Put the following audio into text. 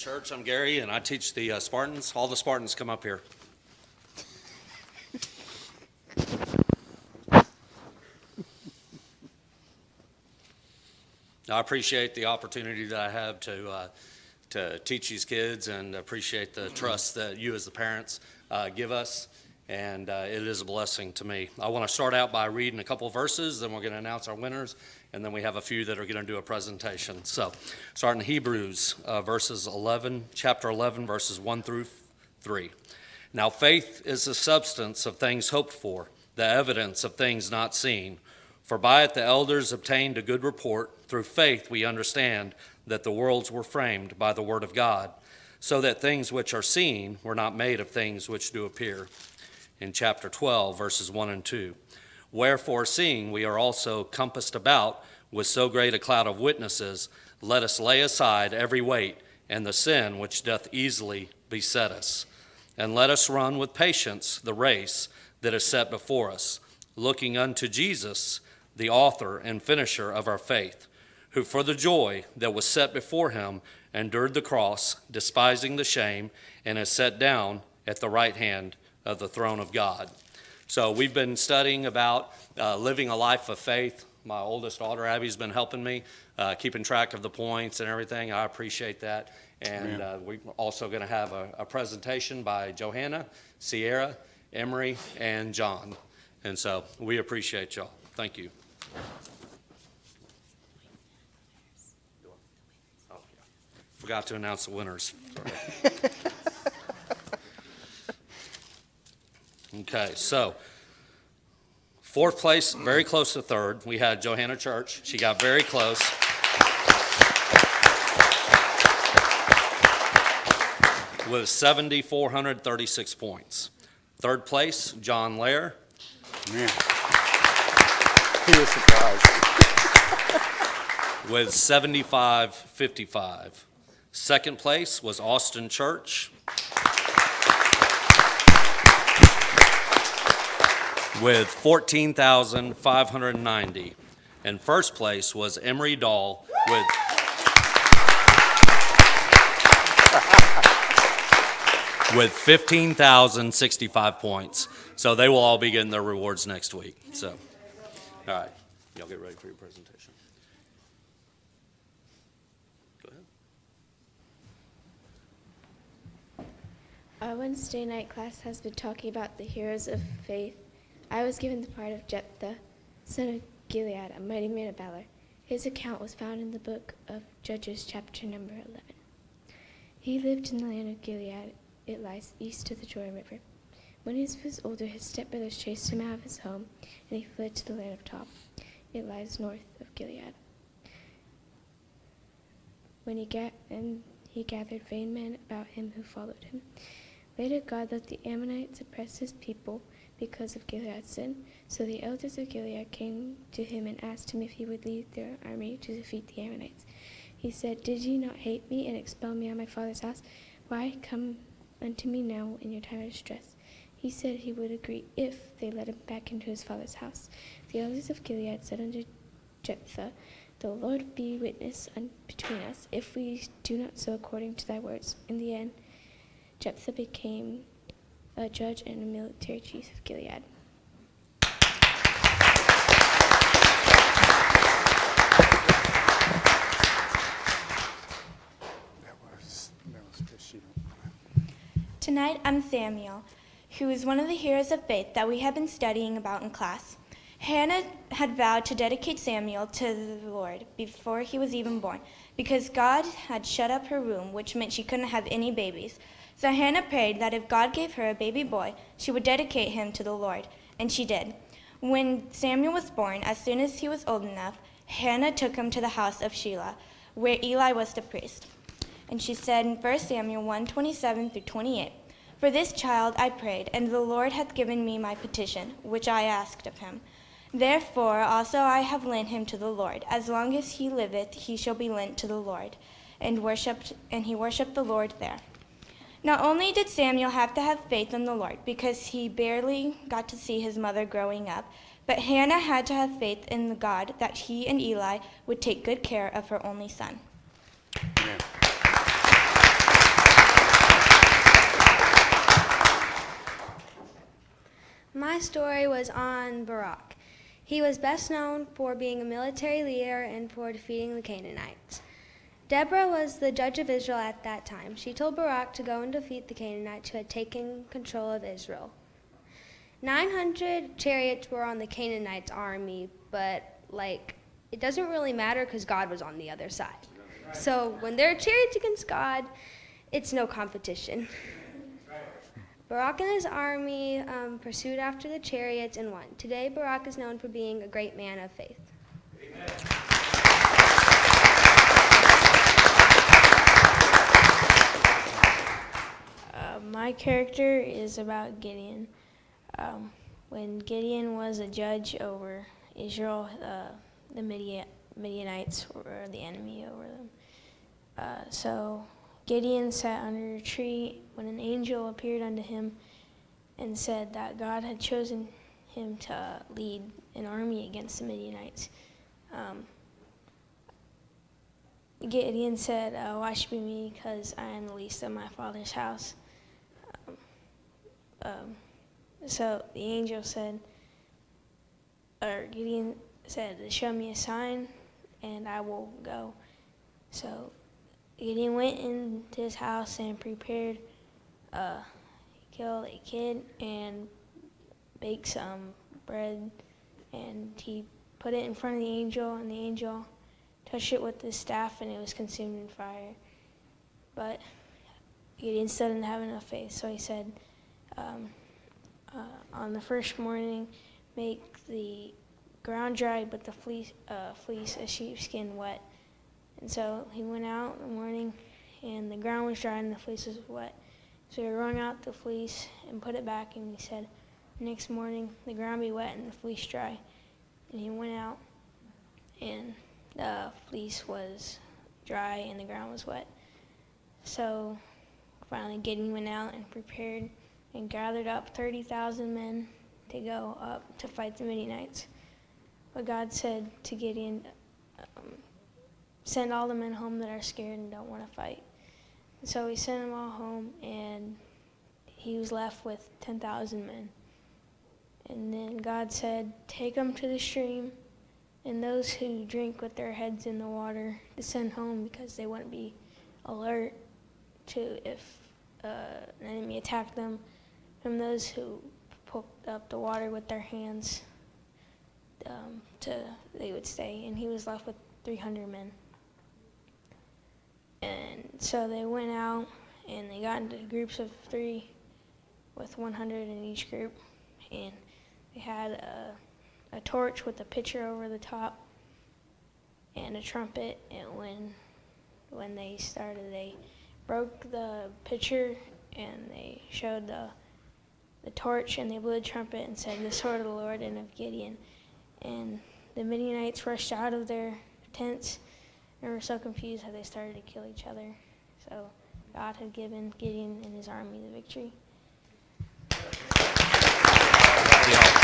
Church, I'm Gary, and I teach the Spartans. All the Spartans come up here. I appreciate the opportunity that I have to teach these kids, and appreciate the trust that you as the parents give us, and it is a blessing to me. I want to start out by reading a couple of verses, then we're going to announce our winners, and then we have a few that are going to do a presentation. So, starting in Hebrews, chapter 11, verses 1 through 3. Now faith is the substance of things hoped for, the evidence of things not seen. For by it the elders obtained a good report. Through faith we understand that the worlds were framed by the word of God, so that things which are seen were not made of things which do appear. In chapter 12, verses 1 and 2. Wherefore, seeing we are also compassed about with so great a cloud of witnesses, let us lay aside every weight and the sin which doth easily beset us. And let us run with patience the race that is set before us, looking unto Jesus, the author and finisher of our faith, who for the joy that was set before him endured the cross, despising the shame, and is set down at the right hand of the throne of God. So we've been studying about living a life of faith. My oldest daughter, Abby's been helping me, keeping track of the points and everything. I appreciate that. And we're also going to have a presentation by Johanna, Sierra, Emery, and John. And so we appreciate y'all. Thank you. Oh, yeah. Forgot to announce the winners. Sorry. Okay, so fourth place, very close to third. We had Johanna Church. She got very close. With 7,436 points. Third place, John Lair. Man, he was surprised. With 7,555. Second place was Austin Church. With 14,590. And first place was Emery Dahl with 15,065 points. So they will all be getting their rewards next week. So, all right, y'all get ready for your presentation. Go ahead. Our Wednesday night class has been talking about the heroes of faith. I was given the part of Jephthah, son of Gilead, a mighty man of valor. His account was found in the book of Judges, chapter number 11. He lived in the land of Gilead. It lies east of the Jordan River. When he was older, his stepbrothers chased him out of his home, and he fled to the land of Tob. It lies north of Gilead. He gathered vain men about him who followed him. Later, God let the Ammonites oppress his people because of Gilead's sin. So the elders of Gilead came to him and asked him if he would lead their army to defeat the Ammonites. He said, "Did ye not hate me and expel me out of my father's house? Why come unto me now in your time of distress?" He said he would agree if they led him back into his father's house. The elders of Gilead said unto Jephthah, "The Lord be witness between us, if we do not so according to thy words." In the end, Jephthah became a judge and a military chief of Gilead. Tonight, I'm Samuel, who is one of the heroes of faith that we have been studying about in class. Hannah had vowed to dedicate Samuel to the Lord before he was even born, because God had shut up her womb, which meant she couldn't have any babies. So Hannah prayed that if God gave her a baby boy, she would dedicate him to the Lord, and she did. When Samuel was born, as soon as he was old enough, Hannah took him to the house of Shelah, where Eli was the priest. And she said in 1 Samuel 1:27 through 28, "For this child I prayed, and the Lord hath given me my petition, which I asked of him. Therefore also I have lent him to the Lord. As long as he liveth, he shall be lent to the Lord." And he worshipped the Lord there. Not only did Samuel have to have faith in the Lord, because he barely got to see his mother growing up, but Hannah had to have faith in the God that he and Eli would take good care of her only son. Amen. story was on Barak. He was best known for being a military leader and for defeating the Canaanites. Deborah was the judge of Israel at that time. She told Barak to go and defeat the Canaanites who had taken control of Israel. 900 chariots were on the Canaanites' army, but it doesn't really matter because God was on the other side. So when there are chariots against God, it's no competition. Barak and his army pursued after the chariots and won. Today, Barak is known for being a great man of faith. My character is about Gideon. When Gideon was a judge over Israel, the Midianites were the enemy over them. So Gideon sat under a tree when an angel appeared unto him and said that God had chosen him to lead an army against the Midianites. Gideon said, "Watch me, because I am the least of my father's house." So the angel said, or Gideon said, "Show me a sign, and I will go." So Gideon went into his house and prepared, killed a kid and baked some bread, and he put it in front of the angel, and the angel touched it with his staff, and it was consumed in fire. But Gideon still didn't have enough faith, so he said, on the first morning, make the ground dry, but the fleece of sheepskin wet. And so he went out in the morning, and the ground was dry and the fleece was wet. So he wrung out the fleece and put it back, and he said, next morning the ground be wet and the fleece dry. And he went out, and the fleece was dry and the ground was wet. So finally Gideon went out and prepared and gathered up 30,000 men to go up to fight the Midianites. But God said to Gideon, send all the men home that are scared and don't want to fight. And so he sent them all home, and he was left with 10,000 men. And then God said, take them to the stream, and those who drink with their heads in the water to send home, because they wouldn't be alert to if an enemy attacked them. From those who poked up the water with their hands, they would stay. And he was left with 300 men. And so they went out, and they got into groups of 3 with 100 in each group. And they had a torch with a pitcher over the top and a trumpet. And when they started, they broke the pitcher, and they showed the torch, and they blew the trumpet and said, the sword of the Lord and of Gideon. And the Midianites rushed out of their tents and were so confused that they started to kill each other. So God had given Gideon and his army the victory. Yeah.